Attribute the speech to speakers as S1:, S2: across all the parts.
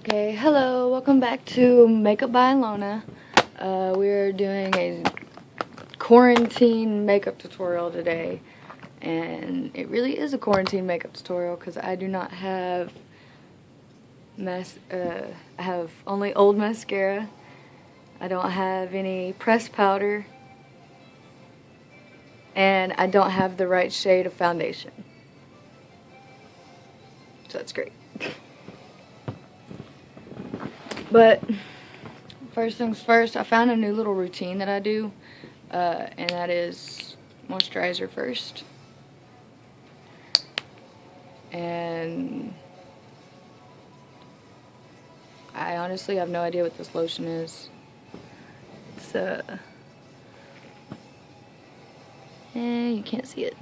S1: Okay, hello, welcome back to Makeup by Lona. We're doing a quarantine makeup tutorial today, and it really is a quarantine makeup tutorial because I do not have I have only old mascara. I don't have any pressed powder, and I don't have the right shade of foundation. So that's great. But first things first, I found a new little routine that I do, and that is moisturizer first. And I honestly have no idea what this lotion is. It's you can't see it,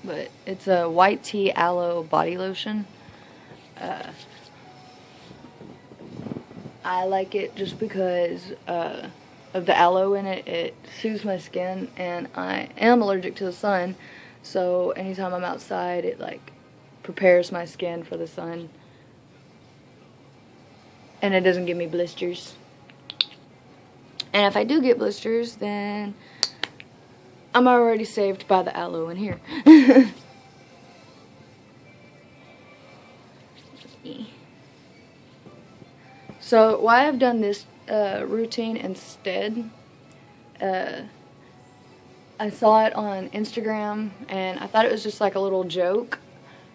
S1: but it's a white tea aloe body lotion. I like it just because of the aloe in it. It soothes my skin, and I am allergic to the sun, so anytime I'm outside, it like prepares my skin for the sun, and it doesn't give me blisters. And if I do get blisters, then I'm already saved by the aloe in here. So why I've done this routine instead, I saw it on Instagram, and I thought it was just like a little joke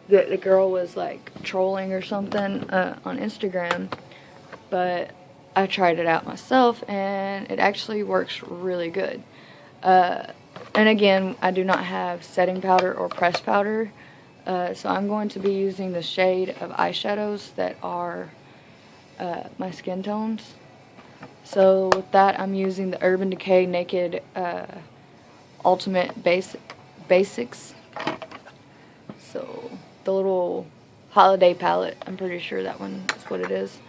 S1: that the girl was like trolling or something on Instagram, but I tried it out myself, and it actually works really good. And again, I do not have setting powder or pressed powder, so I'm going to be using the shade of eyeshadows that are my skin tones. So with that, I'm using the Urban Decay Naked Ultimate Basics. So the little holiday palette, I'm pretty sure that one is what it is.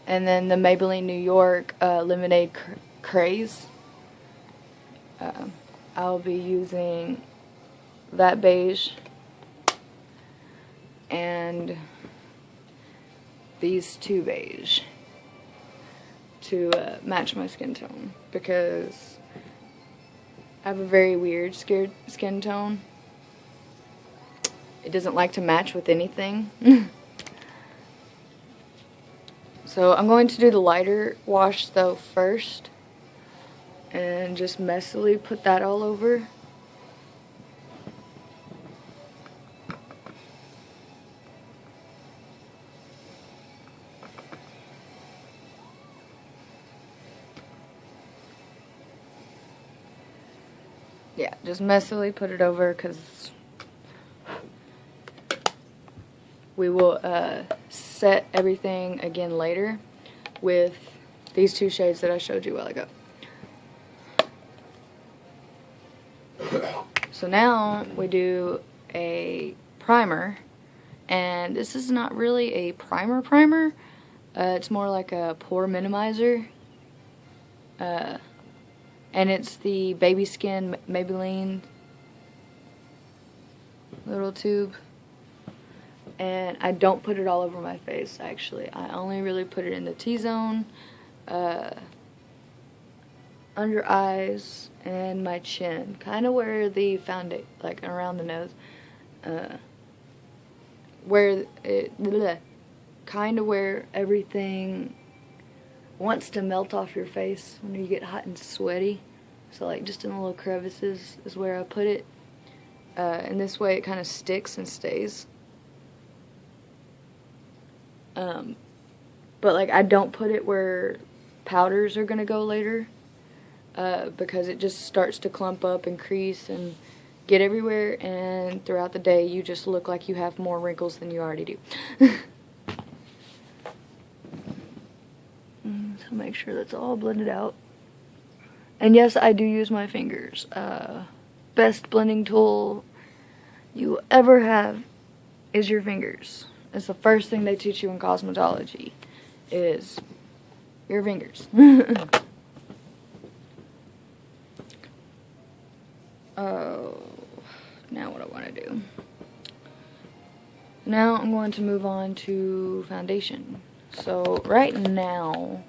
S1: And then the Maybelline New York Lemonade Craze. I'll be using that beige and these two beige to match my skin tone, because I have a very weird skin tone. It doesn't like to match with anything. So I'm going to do the lighter wash though first, and just messily put that all over. Yeah, just messily put it over, because we will set everything again later with these two shades that I showed you a while ago. So now we do a primer, and this is not really a primer. It's more like a pore minimizer. And it's the Baby Skin Maybelline little tube. And I don't put it all over my face, actually. I only really put it in the T-zone, under eyes, and my chin. Kind of where the foundation, like around the nose. Kind of where everything wants to melt off your face when you get hot and sweaty. So like just in the little crevices is where I put it. And this way it kind of sticks and stays. But like I don't put it where powders are going to go later, because it just starts to clump up and crease and get everywhere, and throughout the day you just look like you have more wrinkles than you already do. So make sure that's all blended out. And yes, I do use my fingers. Best blending tool you ever have is your fingers. It's the first thing they teach you in cosmetology, is your fingers. Oh, now what I want to do. Now I'm going to move on to foundation. So right now,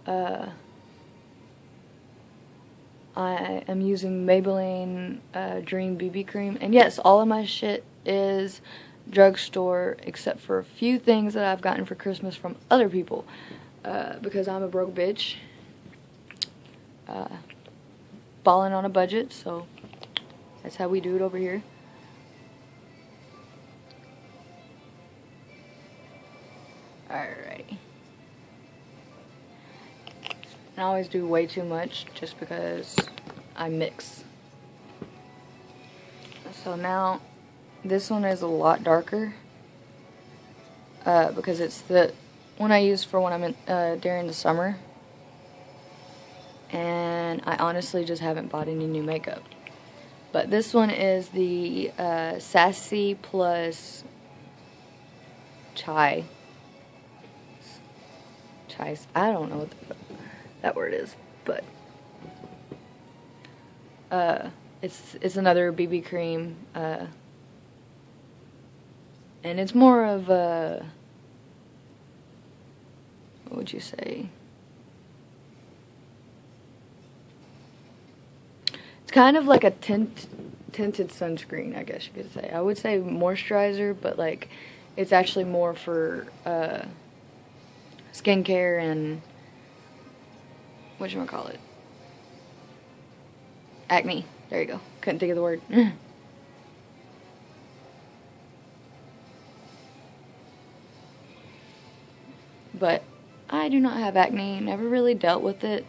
S1: I am using Maybelline Dream BB Cream. And yes, all of my shit is drugstore except for a few things that I've gotten for Christmas from other people. Because I'm a broke bitch. Balling on a budget, so that's how we do it over here. Alrighty. And I always do way too much just because I mix. So now this one is a lot darker because it's the one I use for when I'm in during the summer. And I honestly just haven't bought any new makeup. But this one is the Sassy Plus Chai. I don't know what that word is, but it's another BB cream, and it's more of a, what would you say? It's kind of like a tinted sunscreen, I guess you could say. I would say moisturizer, but like it's actually more for skincare and whatchamacallit? Acne. There you go. Couldn't think of the word. But I do not have acne. Never really dealt with it.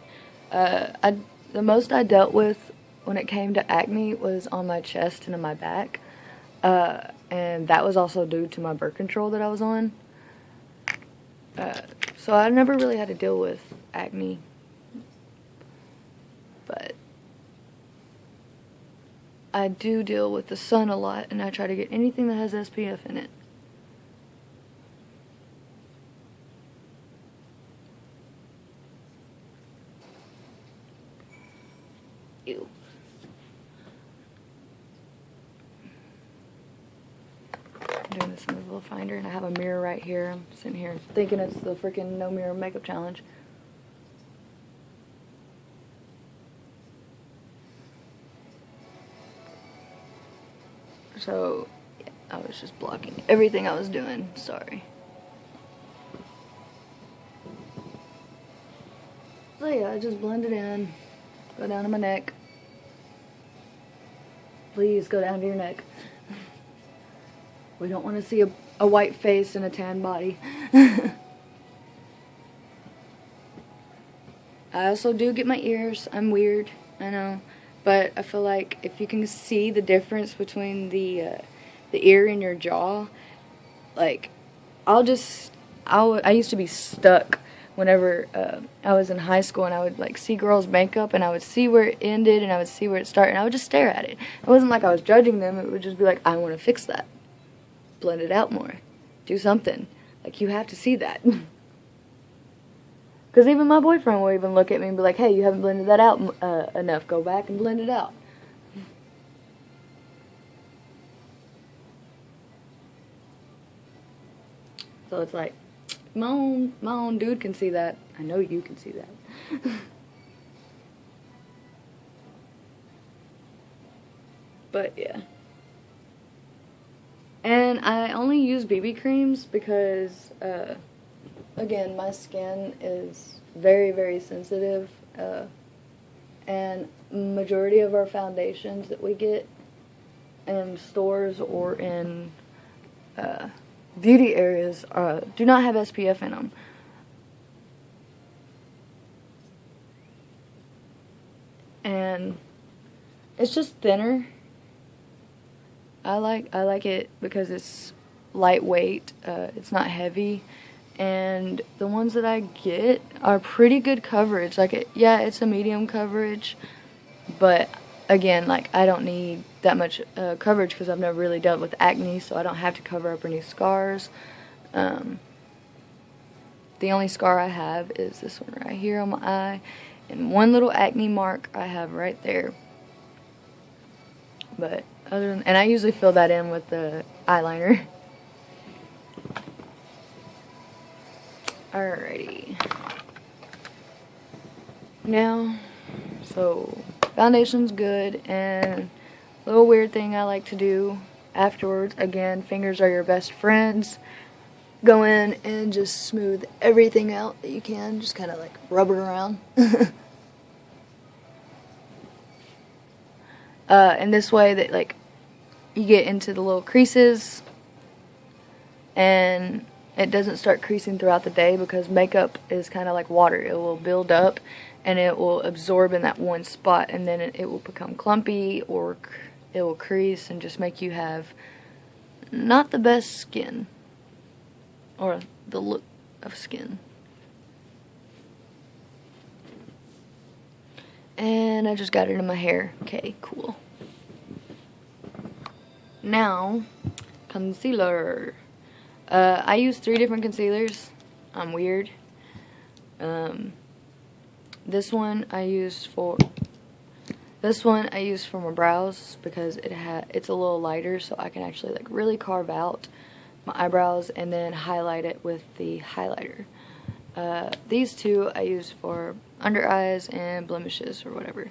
S1: The most I dealt with when it came to acne was on my chest and in my back. And that was also due to my birth control that I was on. So I never really had to deal with acne. But I do deal with the sun a lot, and I try to get anything that has SPF in it. Ew. I'm doing this in the little finder, and I have a mirror right here. I'm sitting here thinking it's the freaking no mirror makeup challenge. So, yeah, I was just blocking everything I was doing. Sorry. So yeah, I just blend it in. Go down to my neck. Please go down to your neck. We don't want to see a white face and a tan body. I also do get my ears. I'm weird, I know. But I feel like if you can see the difference between the ear and your jaw, like, I used to be stuck whenever I was in high school, and I would like see girls' makeup, and I would see where it ended, and I would see where it started, and I would just stare at it. It wasn't like I was judging them. It would just be like, I want to fix that. Blend it out more. Do something. Like, you have to see that. Because even my boyfriend will even look at me and be like, hey, you haven't blended that out enough. Go back and blend it out. So it's like, my own dude can see that. I know you can see that. But yeah. And I only use BB creams because, again, my skin is very, very sensitive. And majority of our foundations that we get in stores or in beauty areas do not have SPF in them. And it's just thinner. I like it because it's lightweight. It's not heavy, and the ones that I get are pretty good coverage. Like, yeah, it's a medium coverage, but again, like, I don't need that much coverage because I've never really dealt with acne, so I don't have to cover up any scars. The only scar I have is this one right here on my eye, and one little acne mark I have right there. But and I usually fill that in with the eyeliner. Alrighty. Now, so foundation's good, and a little weird thing I like to do afterwards, again, fingers are your best friends. Go in and just smooth everything out that you can, just kind of like rub it around. And this way that like you get into the little creases and it doesn't start creasing throughout the day, because makeup is kind of like water. It will build up and it will absorb in that one spot, and then it will become clumpy, or it will crease and just make you have not the best skin, or the look of skin. And I just got it in my hair. Okay, cool. Now, concealer. I use 3 different concealers. I'm weird. This one I use for my brows, because it's a little lighter, so I can actually like really carve out my eyebrows and then highlight it with the highlighter. These 2 I use for under eyes and blemishes or whatever.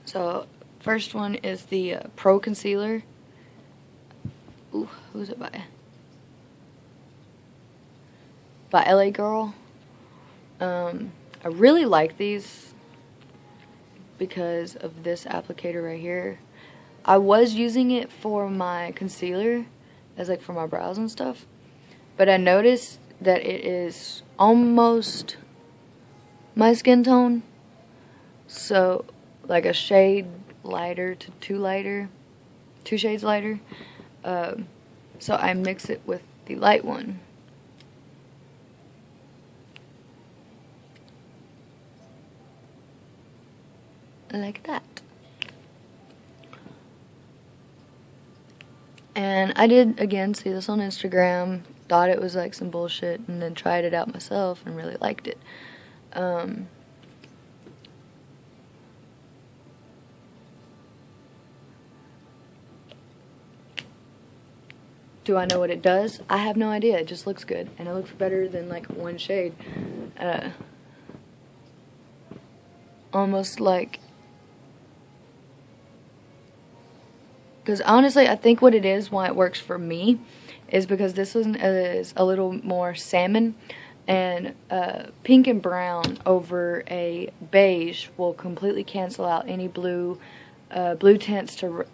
S1: So first one is the Pro Concealer. Ooh, who's it by? By LA Girl. I really like these because of this applicator right here. I was using it for my concealer, as like for my brows and stuff, but I noticed that it is almost my skin tone, so like a shade lighter to 2 shades lighter. So I mix it with the light one. Like that. And I did, again, see this on Instagram, thought it was like some bullshit, and then tried it out myself and really liked it. Do I know what it does? I have no idea. It just looks good, and it looks better than like one shade. Almost like, because honestly, I think what it is, why it works for me, is because this one is a little more salmon, and pink and brown over a beige will completely cancel out any blue tints to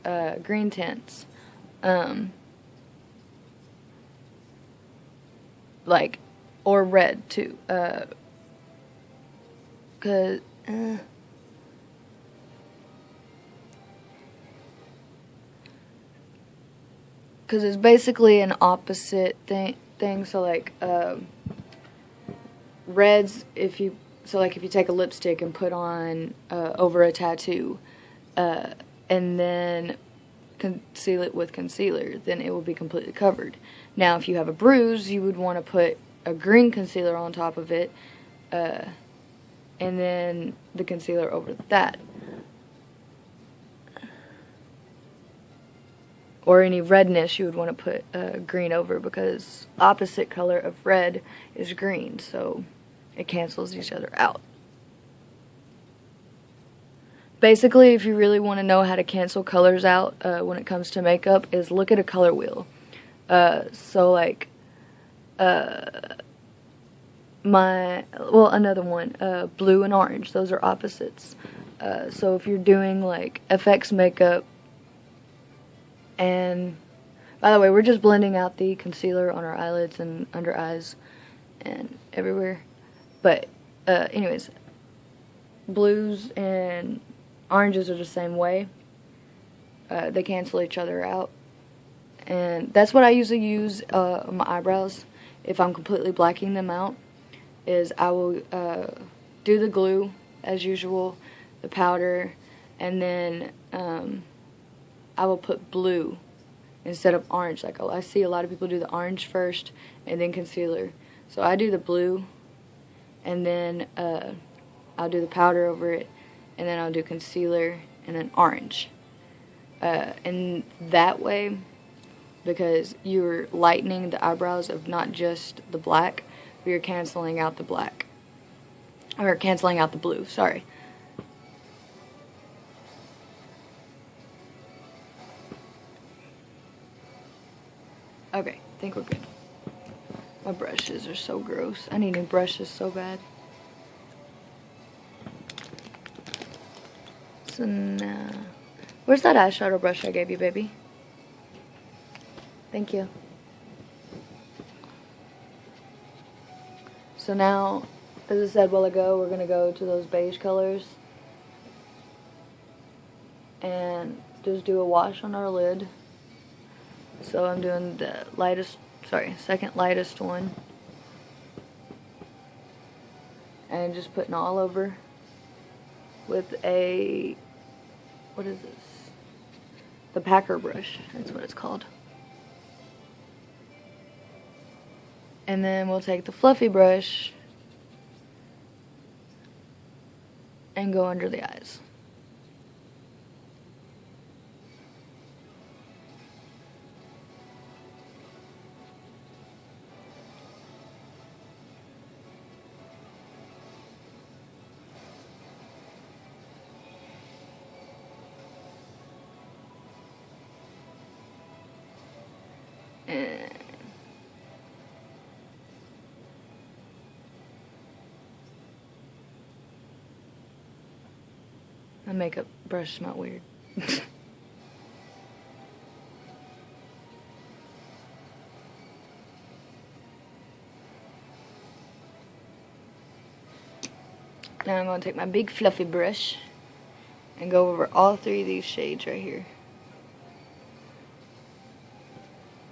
S1: green tints. Like, or red too. Because it's basically an opposite thing. So like reds, if you take a lipstick and put on over a tattoo, and then conceal it with concealer, then it will be completely covered. Now if you have a bruise, you would want to put a green concealer on top of it, and then the concealer over that. Or any redness, you would want to put green over, because opposite color of red is green, so it cancels each other out. Basically, if you really want to know how to cancel colors out when it comes to makeup, is look at a color wheel. So like another one, blue and orange, those are opposites. So if you're doing like FX makeup, and by the way, we're just blending out the concealer on our eyelids and under eyes and everywhere. But anyways, blues and oranges are the same way. They cancel each other out. And that's what I usually use on my eyebrows if I'm completely blacking them out, is I will do the glue as usual, the powder, and then I will put blue instead of orange. Like I see a lot of people do the orange first and then concealer. So I do the blue, and then I'll do the powder over it, and then I'll do concealer and then orange. And that way because you're lightening the eyebrows of not just the black, but you're canceling out the black. Or canceling out the blue, sorry. Okay, I think we're good. My brushes are so gross. I need new brushes so bad. So now, where's that eyeshadow brush I gave you, baby? Thank you. So now, as I said a while ago, we're going to go to those beige colors and just do a wash on our lid. So I'm doing the second lightest one. And just putting all over with a, what is this? The Packer brush, that's what it's called. And then we'll take the fluffy brush and go under the eyes. And my makeup brush smelled weird. Now I'm going to take my big fluffy brush and go over all three of these shades right here.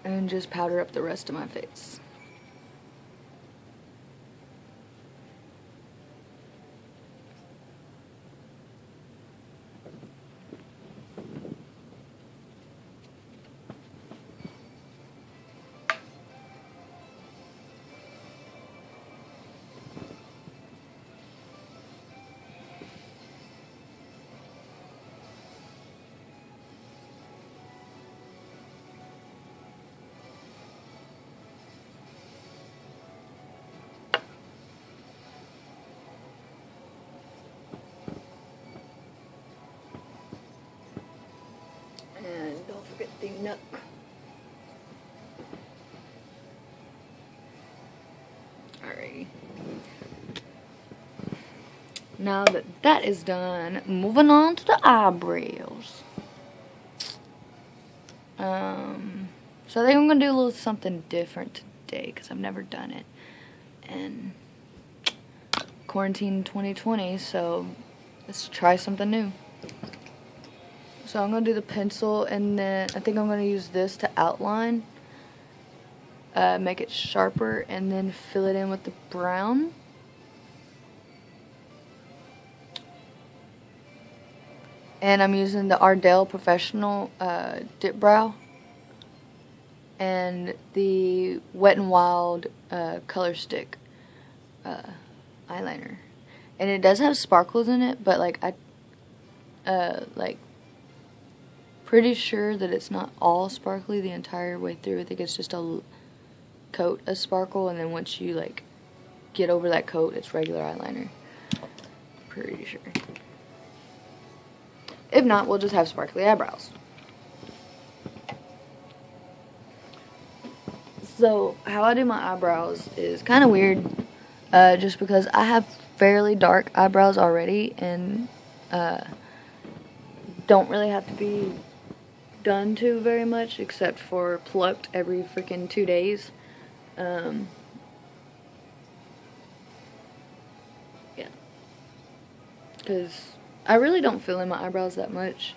S1: And just powder up the rest of my face. And don't forget the nook. Alrighty. Now that that is done, moving on to the eyebrows. So I think I'm going to do a little something different today because I've never done it. And quarantine 2020, so let's try something new. So I'm going to do the pencil, and then I think I'm going to use this to outline, make it sharper, and then fill it in with the brown. And I'm using the Ardell Professional Dip Brow and the Wet n Wild Color Stick eyeliner. And it does have sparkles in it, but like pretty sure that it's not all sparkly the entire way through. I think it's just a coat of sparkle, and then once you like get over that coat, it's regular eyeliner. Pretty sure. If not, we'll just have sparkly eyebrows. So how I do my eyebrows is kind of weird, just because I have fairly dark eyebrows already, and don't really have to be done to very much, except for plucked every freaking 2 days. Yeah. Because I really don't fill in my eyebrows that much.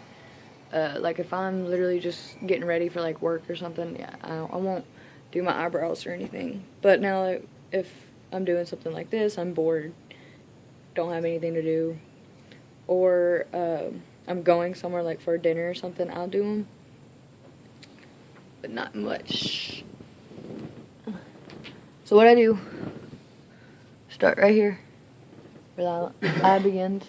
S1: Like if I'm literally just getting ready for like work or something, yeah, I won't do my eyebrows or anything. But now if I'm doing something like this, I'm bored, don't have anything to do, or I'm going somewhere like for dinner or something, I'll do them, but not much. So what I do, start right here where the eye begins.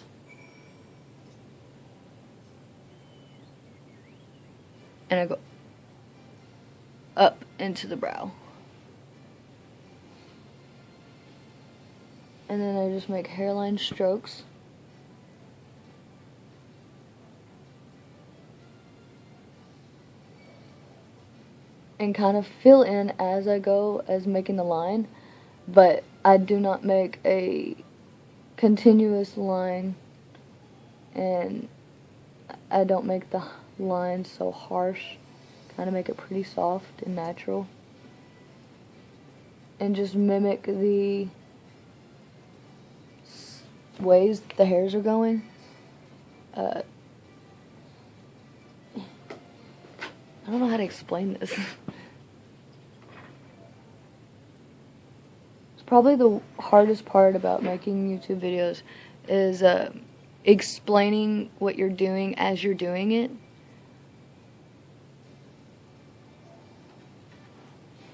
S1: And I go up into the brow. And then I just make hairline strokes. And kind of fill in as I go as making the line, but I do not make a continuous line, and I don't make the line so harsh. Kind of make it pretty soft and natural, and just mimic the ways the hairs are going. I don't know how to explain this. It's probably the hardest part about making YouTube videos is explaining what you're doing as you're doing it.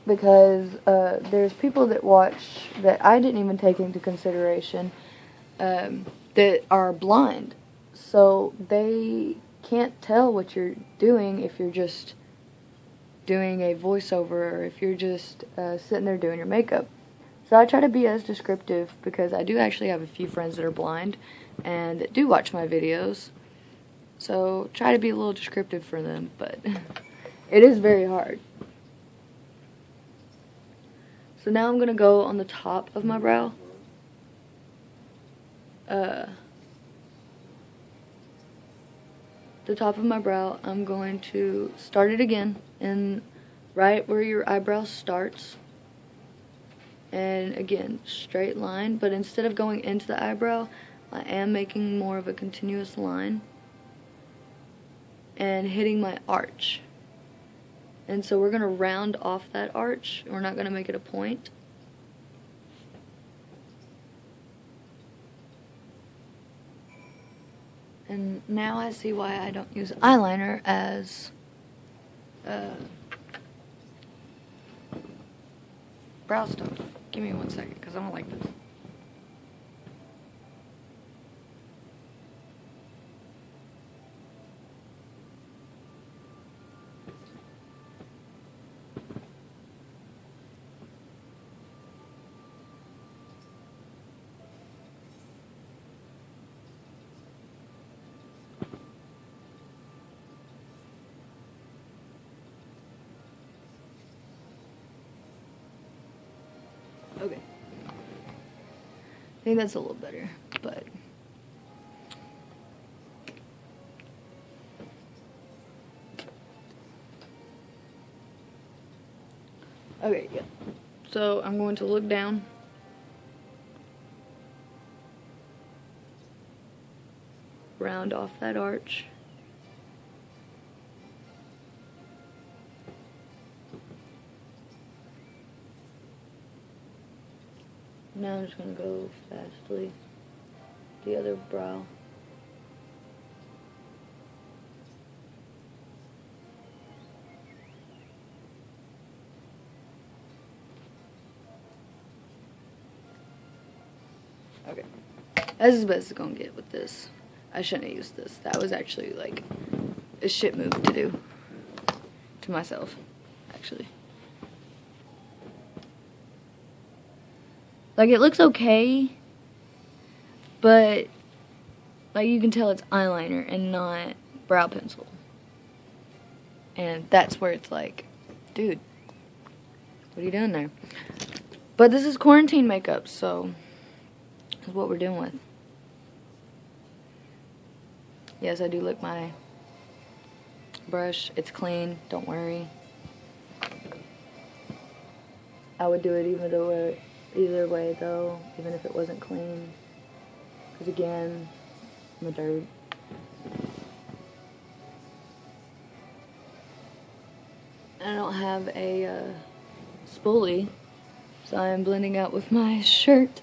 S1: Because there's people that watch that I didn't even take into consideration that are blind. So they can't tell what you're doing if you're just doing a voiceover or if you're just sitting there doing your makeup. So I try to be as descriptive because I do actually have a few friends that are blind and that do watch my videos. So try to be a little descriptive for them, but it is very hard. So now I'm going to go on the top of my brow. The top of my brow, I'm going to start it again in right where your eyebrow starts. And again, straight line, but instead of going into the eyebrow, I am making more of a continuous line and hitting my arch. And so we're going to round off that arch. We're not going to make it a point. And now I see why I don't use eyeliner as brow stuff. Give me 1 second, because I don't like this. Okay. I think that's a little better, but okay, yeah. So I'm going to look down. Round off that arch. Now I'm just going to go fastly the other brow. Okay. That's as best as it's going to get with this. I shouldn't have used this. That was actually like a shit move to do to myself, actually. Like, it looks okay, but, like, you can tell it's eyeliner and not brow pencil. And that's where it's like, dude, what are you doing there? But this is quarantine makeup, so that's what we're doing with. Yes, I do lick my brush. It's clean, don't worry. I would do it either way though, even if it wasn't clean, because again, I'm a dirt. I don't have a spoolie, so I am blending out with my shirt.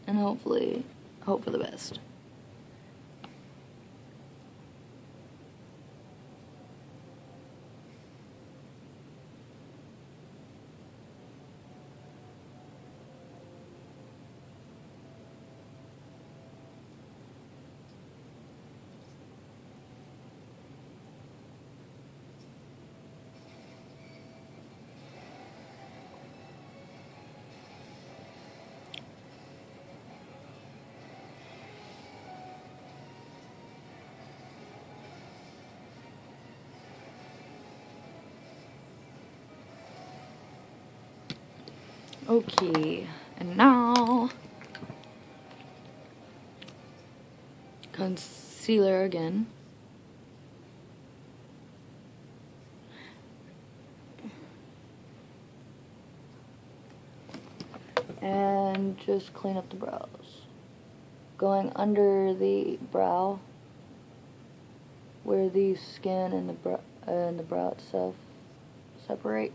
S1: And hopefully, hope for the best. Okay, and now concealer again. And just clean up the brows. Going under the brow where the skin and the brow itself separate.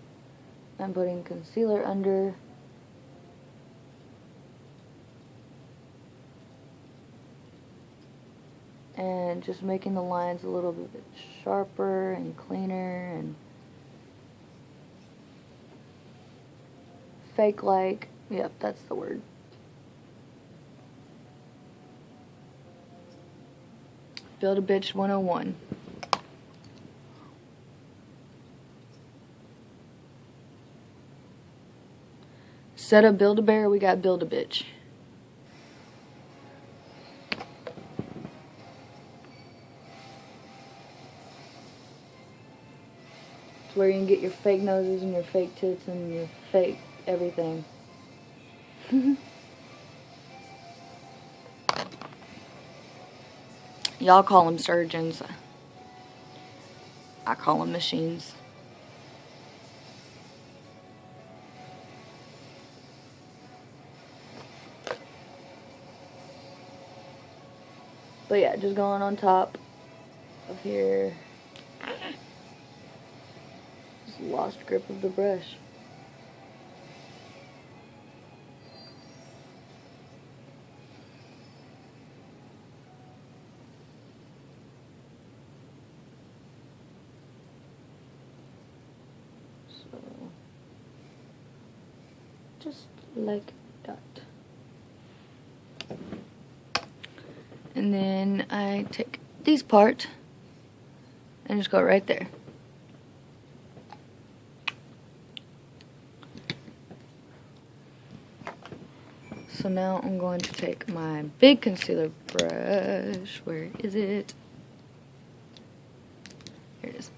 S1: I'm putting concealer under. And just making the lines a little bit sharper and cleaner and fake-like. Yep, that's the word. Build-A-Bitch 101. Instead of Build-A-Bear, we got Build-A-Bitch. It's where you can get your fake noses and your fake tits and your fake everything. Y'all call them surgeons. I call them machines. But yeah, just going on top of here. Just lost grip of the brush. So, just like that. And then I take these parts and just go right there. So now I'm going to take my big concealer brush. Where is it? Here it is.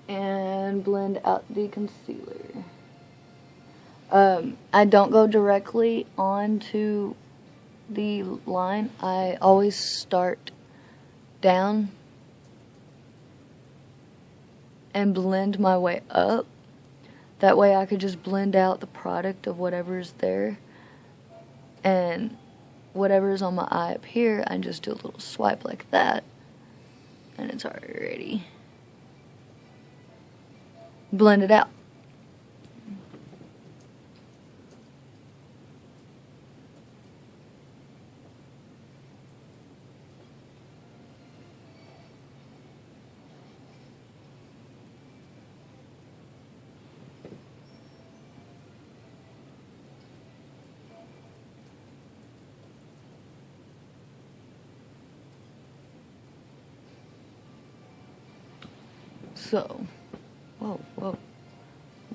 S1: And blend out the concealer. I don't go directly onto the line. I always start down and blend my way up. That way I could just blend out the product of whatever's there. And whatever's on my eye up here, I just do a little swipe like that. And it's already blended out. So, whoa,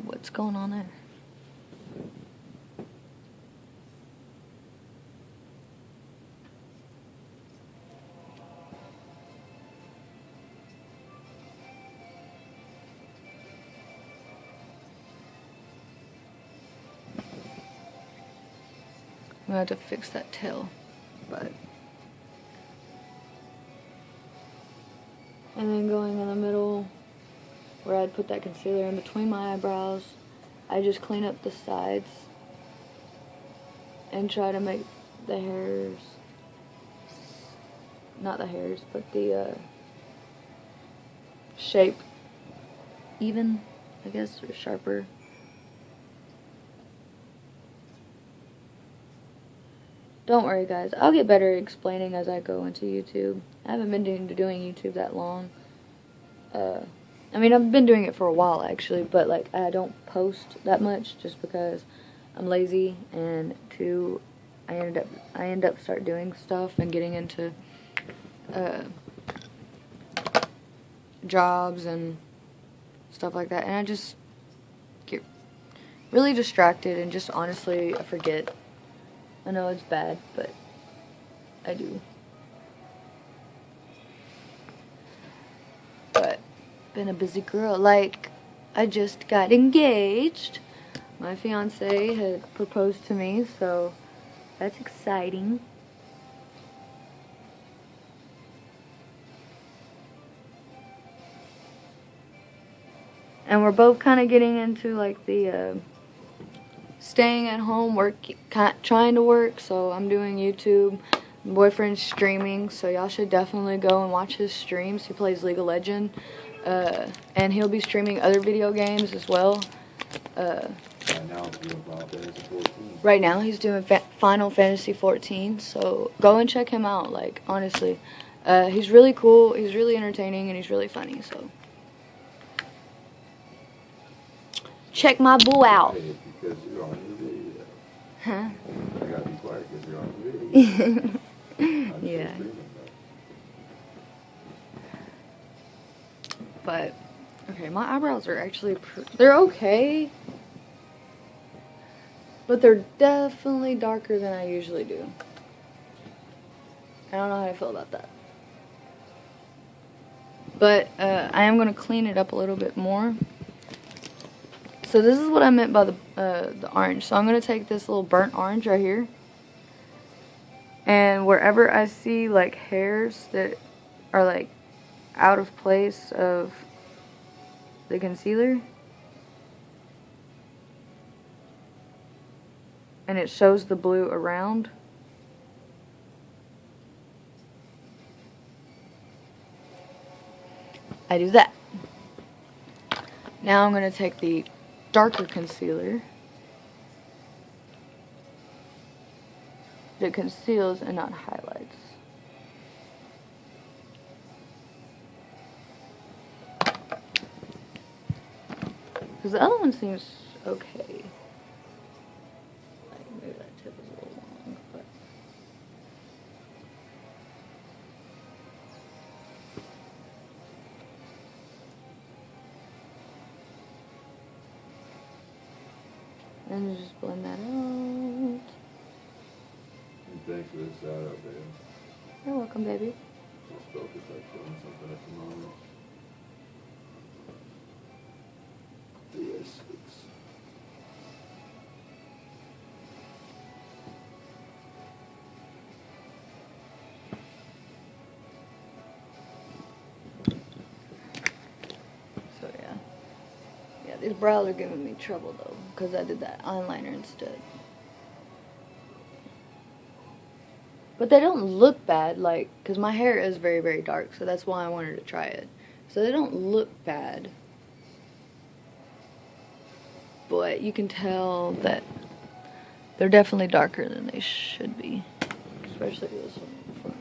S1: what's going on there? I'm gonna have to fix that tail, but. And then going in the middle, where I'd put that concealer in between my eyebrows, I just clean up the sides and try to make the hairs, not the hairs, but the shape even, I guess, or sharper. Don't worry, guys. I'll get better at explaining as I go into YouTube. I haven't been doing YouTube that long. I mean, I've been doing it for a while, actually, but, like, I don't post that much just because I'm lazy, and two, I end up start doing stuff and getting into jobs and stuff like that, and I just get really distracted and just honestly I forget. I know it's bad, but I do. But been a busy girl. Like, I just got engaged. My fiance had proposed to me, so that's exciting. And we're both kind of getting into like the staying at home, trying to work. So I'm doing YouTube. My boyfriend's streaming, so y'all should definitely go and watch his streams. He plays League of Legends, and he'll be streaming other video games as well. Right now he's doing Final Fantasy 14, so go and check him out. Like, honestly, he's really cool, he's really entertaining, and he's really funny, so check my boo out.
S2: Because you're on your video.
S1: Huh?
S2: I gotta be quiet because you're on your video.
S1: Yeah. But, okay, my eyebrows are actually, they're okay. But they're definitely darker than I usually do. I don't know how I feel about that. But I am going to clean it up a little bit more. So this is what I meant by the orange. So I'm going to take this little burnt orange right here. And wherever I see like hairs that are like out of place of the concealer, and it shows the blue around, I do that. Now I'm going to take the darker concealer that conceals and not highlights. Because the other one seems okay. Like, maybe that tip is a little long, but and you just blend that out.
S2: Thanks for this shout out, babe.
S1: You're welcome, baby.
S2: Just focus like doing something at the moment. Yes,
S1: So yeah, these brows are giving me trouble though, because I did that eyeliner instead. But they don't look bad, like, because my hair is very, very dark, so that's why I wanted to try it. So they don't look bad. But you can tell that they're definitely darker than they should be. Especially this one in the front.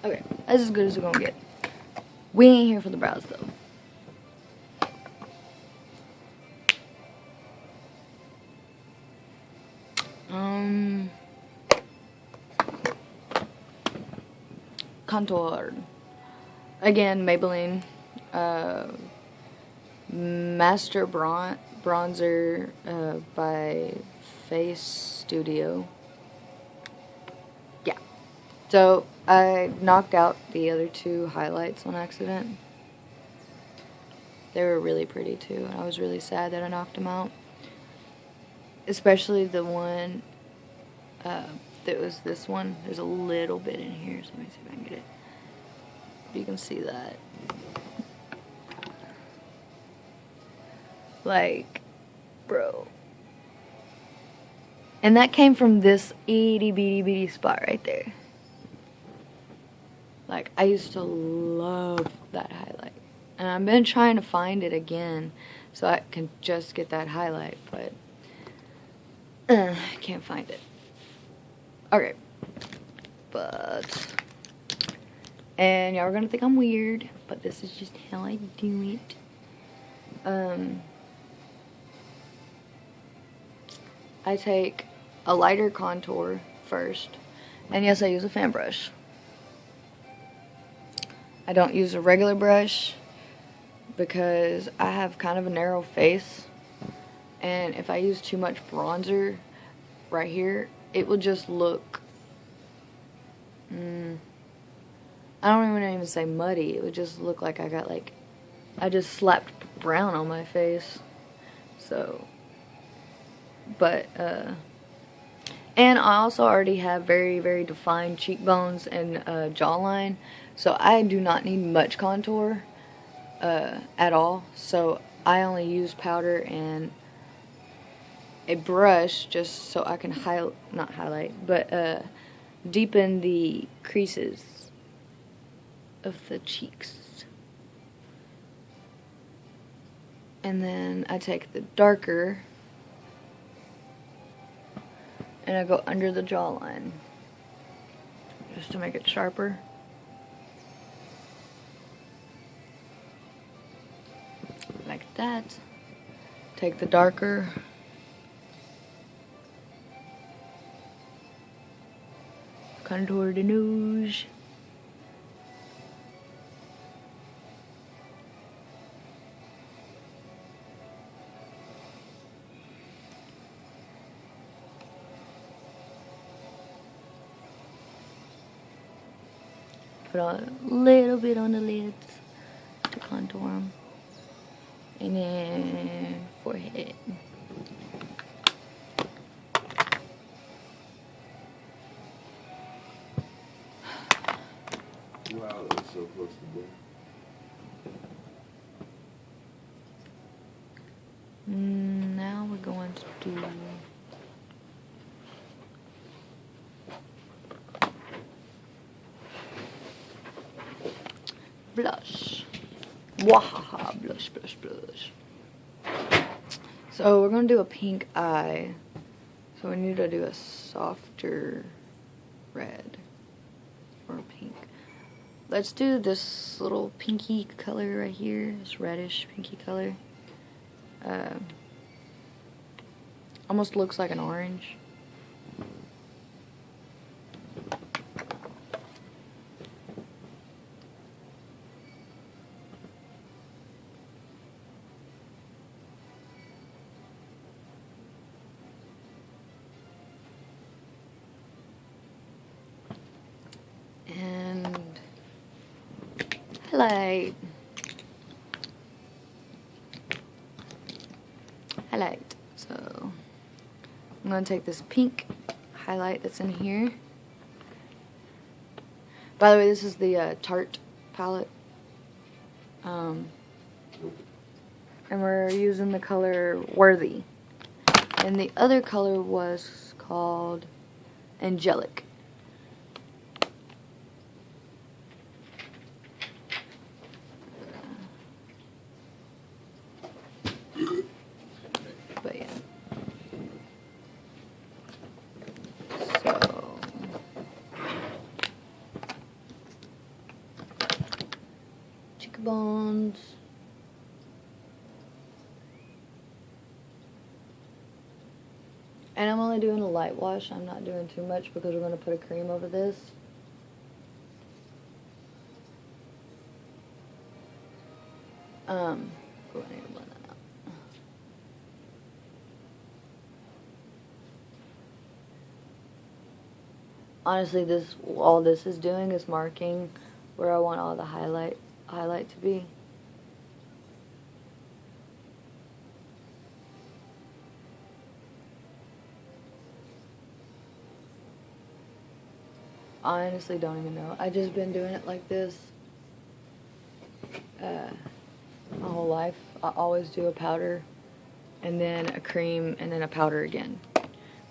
S1: Okay, that's as good as it's gonna get. We ain't here for the brows though. Contour. Again, Maybelline. Master Bronzer by Face Studio. Yeah. So, I knocked out the other two highlights on accident. They were really pretty too, and I was really sad that I knocked them out. Especially the one that was this one. There's a little bit in here, so let me see if I can get it. You can see that. Like, bro. And that came from this itty bitty spot right there. Like, I used to love that highlight. And I've been trying to find it again so I can just get that highlight, but I can't find it. Okay. And y'all are gonna think I'm weird, but this is just how I do it. I take a lighter contour first. And yes, I use a fan brush. I don't use a regular brush because I have kind of a narrow face, and if I use too much bronzer right here, it will just look, I don't even say muddy. It would just look like I just slapped brown on my face. So, but, and I also already have very, very defined cheekbones and jawline, so I do not need much contour at all. So I only use powder and a brush just so I can not highlight, but deepen the creases of the cheeks. And then I take the darker and I go under the jawline just to make it sharper. Like that. Take the darker. Contour the nose. Put a little bit on the lids to contour them. And then forehead.
S2: Wow, that was so close to death.
S1: Now we're going to do blush. Wahaha, blush, blush, blush. So we're going to do a pink eye. So we need to do a softer red or pink. Let's do this little pinky color right here. This reddish pinky color. Almost looks like an orange. And highlight. So I'm going to take this pink highlight that's in here. By the way, this is the Tarte palette. And we're using the color Worthy. And the other color was called Angelic. But yeah. So cheekbones. And I'm only doing a light wash. I'm not doing too much because we're going to put a cream over this. Oh, I need to blend that out. Honestly, all this is doing is marking where I want all the highlight to be. I honestly don't even know. I just been doing it like this my whole life. I always do a powder and then a cream and then a powder again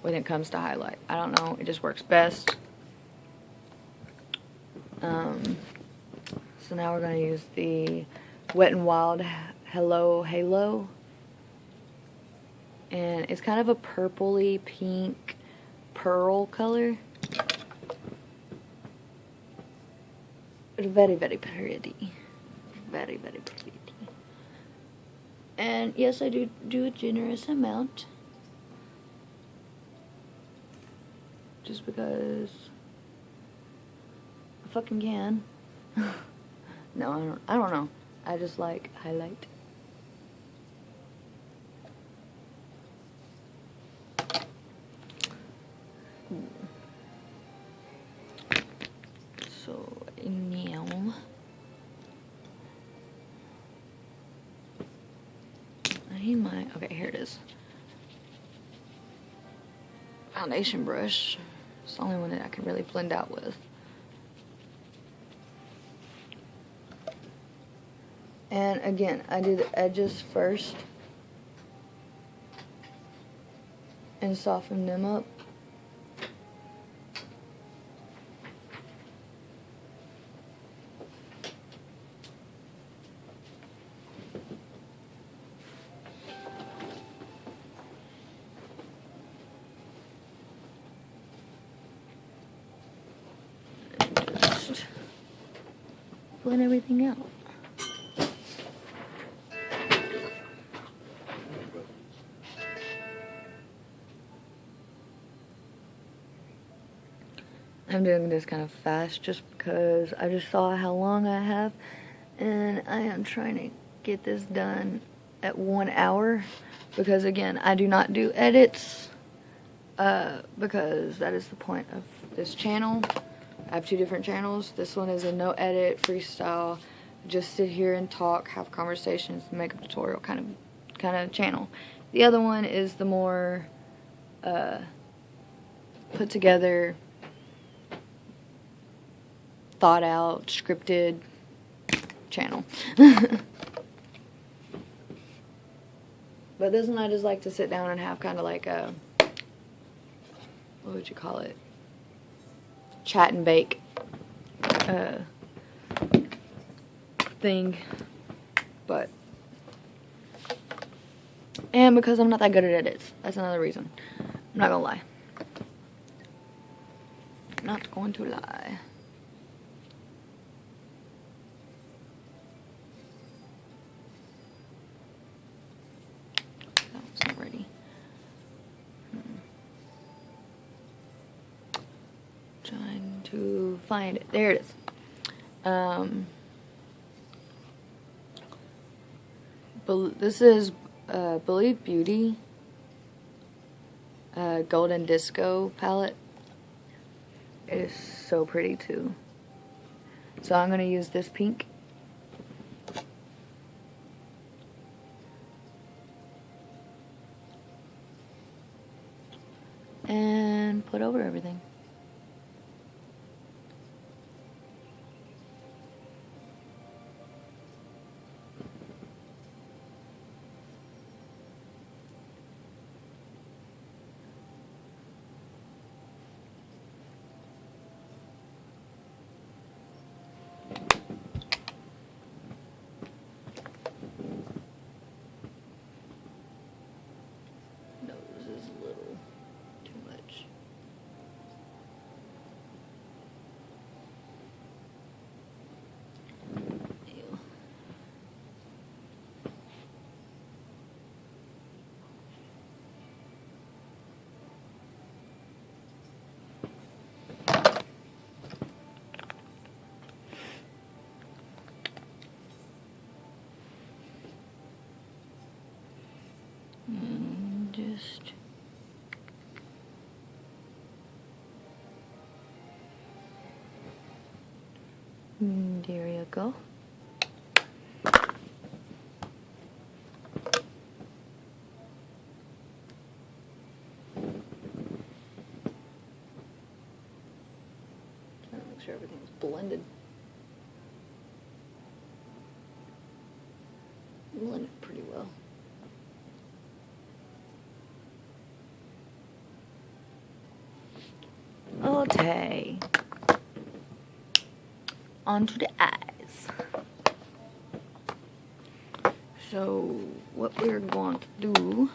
S1: when it comes to highlight. I don't know, it just works best. So now we're going to use the Wet n Wild Hello Halo. And it's kind of a purpley pink pearl color. Very, very pretty. Very, very pretty. And yes, I do a generous amount. Just because I fucking can. No, I don't know. I just like highlight. So now I need my, okay, here it is. Foundation brush. It's the only one that I can really blend out with. And again, I do the edges first and soften them up. Just blend everything out. I'm doing this kind of fast just because I just saw how long I have, and I am trying to get this done at 1 hour because again, I do not do edits because that is the point of this channel. I have 2 different channels. This one is a no edit freestyle, just sit here and talk, have conversations, makeup tutorial kind of channel. The other one is the more put together, thought out, scripted channel. But this one I just like to sit down and have kind of like a, what would you call it? Chat and bake thing. But, and because I'm not that good at edits. That's another reason. I'm not gonna lie. Not going to lie. Trying to find it. There it is. This is Believe Beauty Golden Disco palette. It is so pretty too. So I'm going to use this pink. And put over everything. And just there you go. Trying to make sure everything's blended. Blended pretty well. Okay. Onto the eyes. So what we're going to do,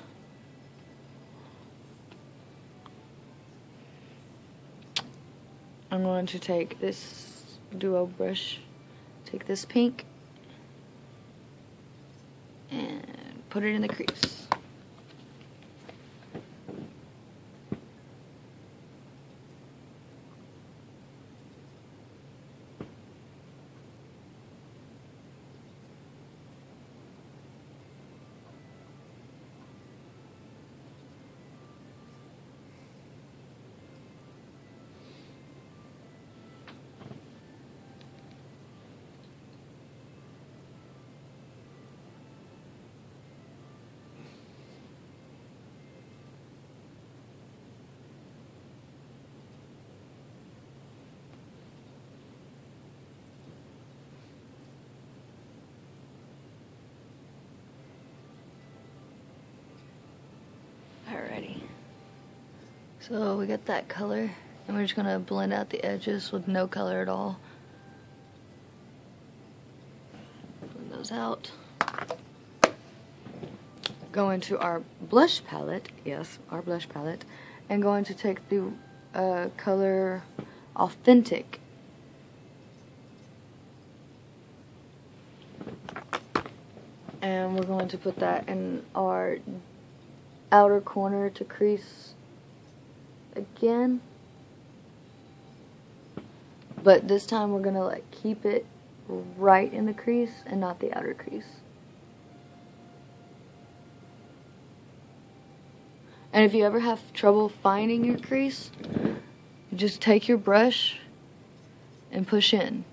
S1: I'm going to take this duo brush, take this pink, and put it in the crease. So we got that color, and we're just gonna blend out the edges with no color at all. Blend those out. Go into our blush palette, yes, our blush palette, and going to take the color Authentic. And we're going to put that in our outer corner to crease again. But this time we're gonna like keep it right in the crease and not the outer crease. And if you ever have trouble finding your crease, just take your brush and push in.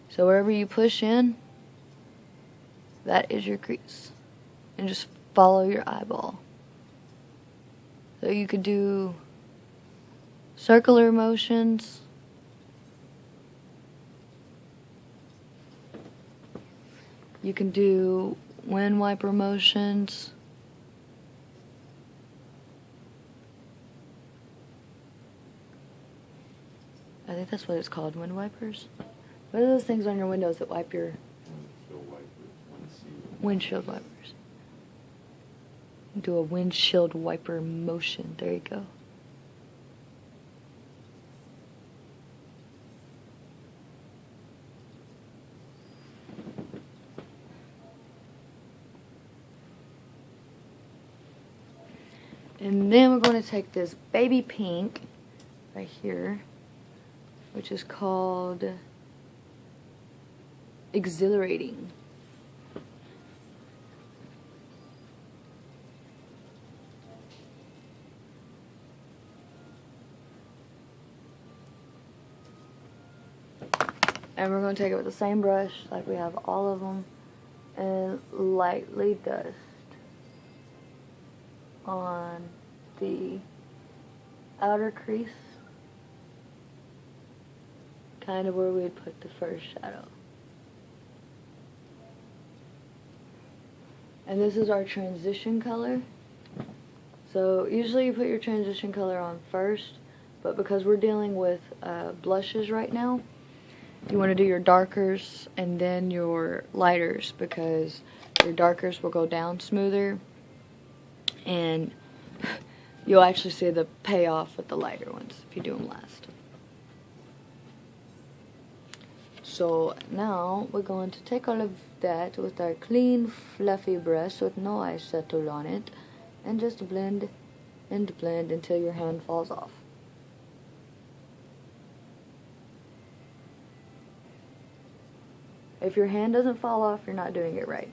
S1: So wherever you push in, that is your crease. And just follow your eyeball. So you could do circular motions. You can do wind wiper motions. I think that's what it's called, wind wipers. What are those things on your windows that wipe your windshield wipers? Do a windshield wiper motion. There you go. And then we're going to take this baby pink right here, which is called Exhilarating. And we're going to take it with the same brush, like we have all of them, and lightly dust on the outer crease, kind of where we'd put the first shadow. And this is our transition color. So usually you put your transition color on first, but because we're dealing with blushes right now, you want to do your darkers and then your lighters, because your darkers will go down smoother and you'll actually see the payoff with the lighter ones if you do them last. So now we're going to take all of that with our clean fluffy brush with no eyeshadow on it and just blend and blend until your hand falls off. If your hand doesn't fall off, you're not doing it right.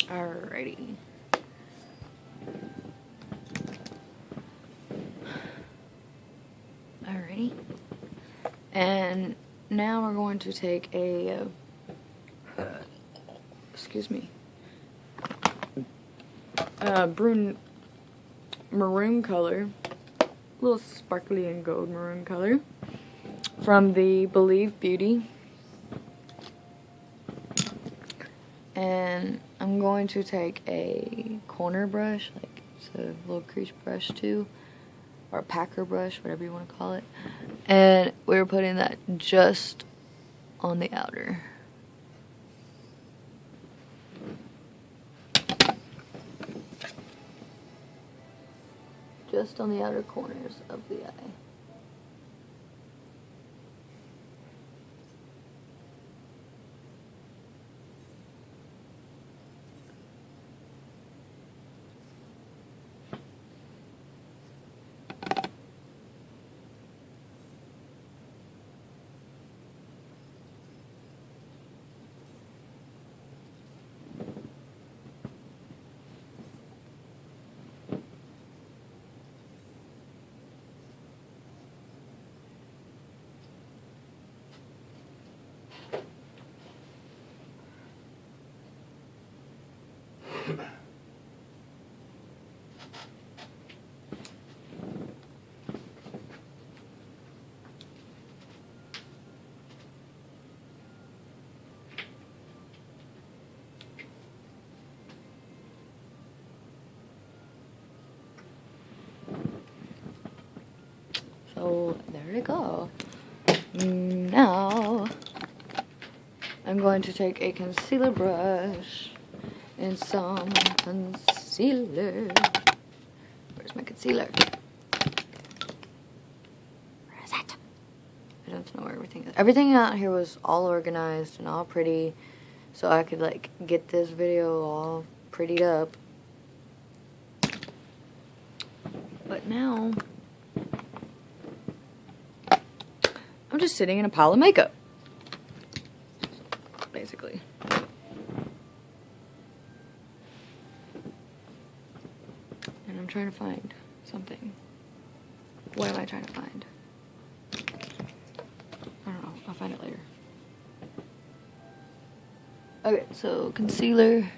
S1: Alrighty. Alrighty. And now we're going to take a excuse me, maroon color, a little sparkly and gold maroon color from the Believe Beauty. And I'm going to take a corner brush, like it's a little crease brush too, or a packer brush, whatever you want to call it. And we're putting that just on the outer. Just on the outer corners of the eye. go. There we go. Now, I'm going to take a concealer brush and some concealer. Where's my concealer? Where is it? I don't know where everything is. Everything out here was all organized and all pretty, so I could like get this video all prettied up. But now, I'm just sitting in a pile of makeup, basically. And I'm trying to find something. What am I trying to find? I don't know. I'll find it later. Okay, so concealer.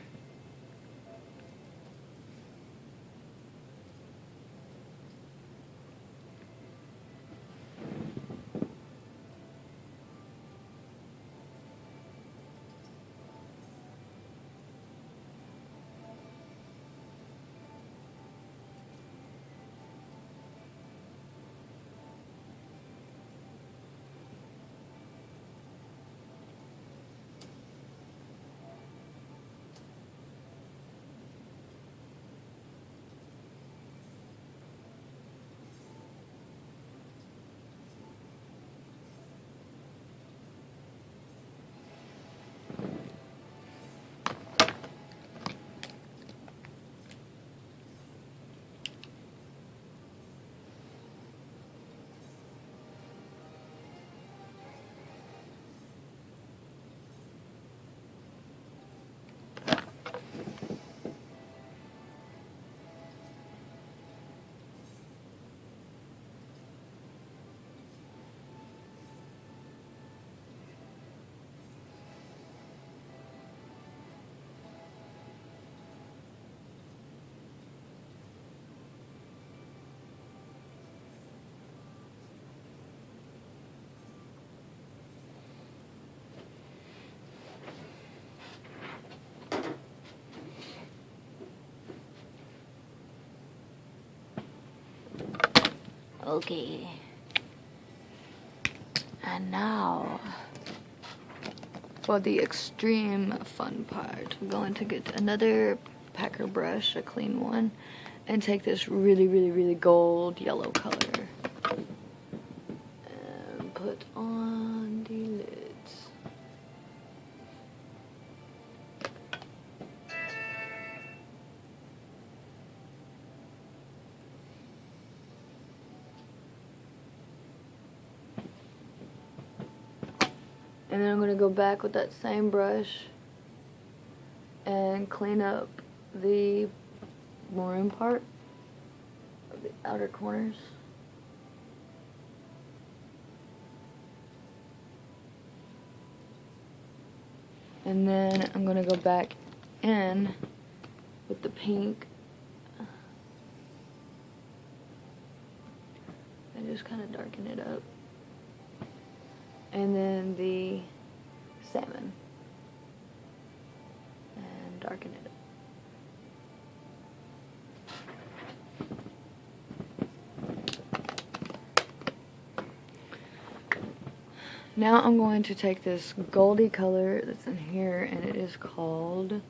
S1: Okay. And now, for the extreme fun part, we're going to get another packer brush, a clean one, and take this really, really, really gold yellow color and put on the lids. And then I'm going to go back with that same brush and clean up the maroon part of the outer corners. And then I'm going to go back in with the pink and just kind of darken it up. And then the salmon and darken it up. Now I'm going to take this goldy color that's in here, and it is called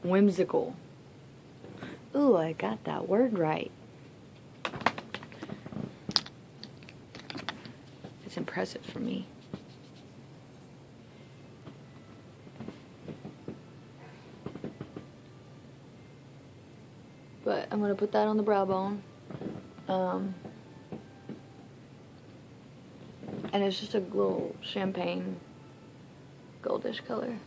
S1: Whimsical. Ooh, I got that word right. It's impressive for me. But I'm going to put that on the brow bone. And it's just a little champagne goldish color.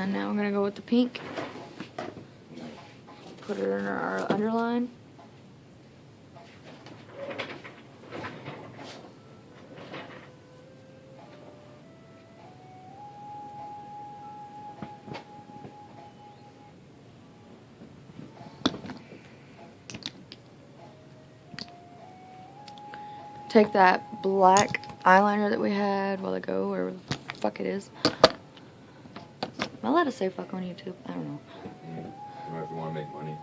S1: And now we're gonna go with the pink. Put it in our underline. Take that black eyeliner that we had a while ago, or whatever the fuck it is. Am I allowed to say fuck on YouTube? I don't know.
S2: If you want to make money.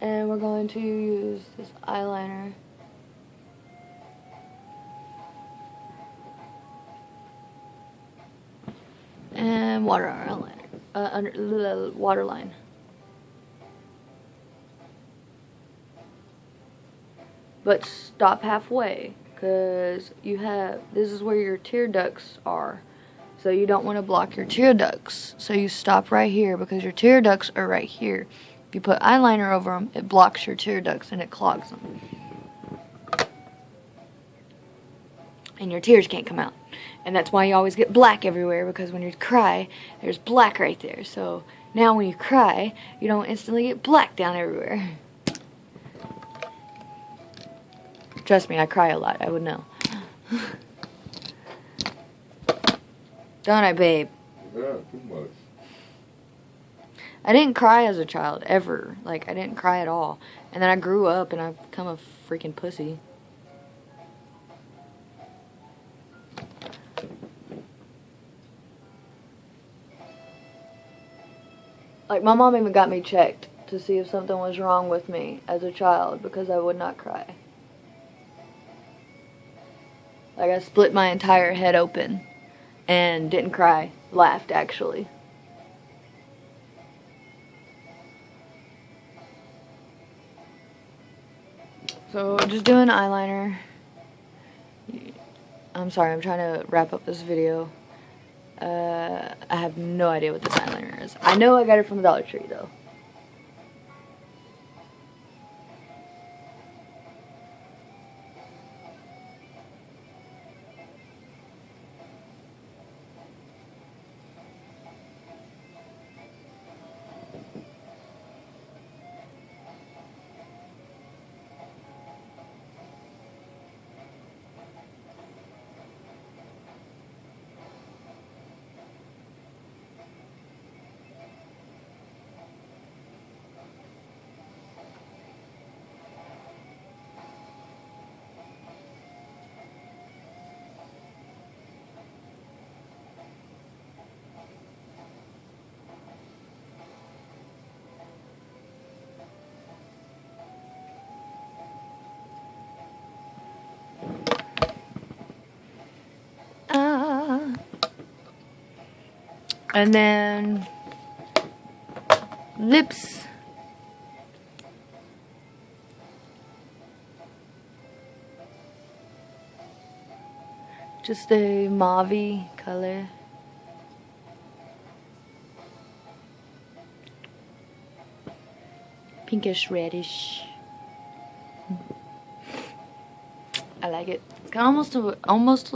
S1: And we're going to use this eyeliner. And water eyeliner. Waterline. But stop halfway, because this is where your tear ducts are. So you don't want to block your tear ducts. So you stop right here, because your tear ducts are right here. If you put eyeliner over them, it blocks your tear ducts and it clogs them. And your tears can't come out. And that's why you always get black everywhere, because when you cry, there's black right there. So now when you cry, you don't instantly get black down everywhere. Trust me, I cry a lot. I would know. Don't I, babe?
S2: Yeah, too much.
S1: I didn't cry as a child, ever. Like, I didn't cry at all. And then I grew up and I've become a freaking pussy. Like, my mom even got me checked to see if something was wrong with me as a child because I would not cry. Like, I split my entire head open and didn't cry. Laughed, actually. So, just doing eyeliner. I'm sorry, I'm trying to wrap up this video. I have no idea what this eyeliner is. I know I got it from the Dollar Tree, though. And then lips. Just a mauve color. Pinkish reddish. I like it. It's got almost